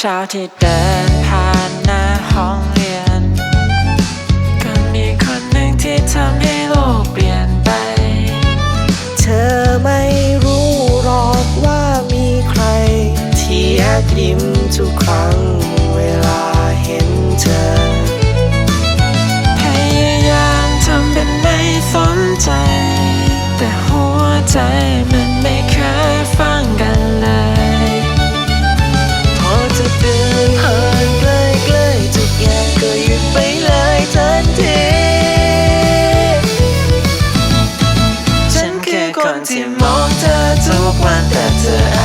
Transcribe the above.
เช้าที่เดินผ่านหน้าห้องเรียนก็มีคนหนึ่งที่ทำให้โลกเปลี่ยนไปเธอไม่รู้หรอกว่ามีใครที่แอบยิ้มทุกครั้งเวลาเห็นเธอพยายามทำเป็นไม่สนใจแต่หัวใจมันไม่เคยฟังกันเลยพอจะเดินผ่านใกล้ๆทุกอย่างก็หยุดไปเลยทันทีฉันคือคนที่มองเธอทุกวันแต่เธอ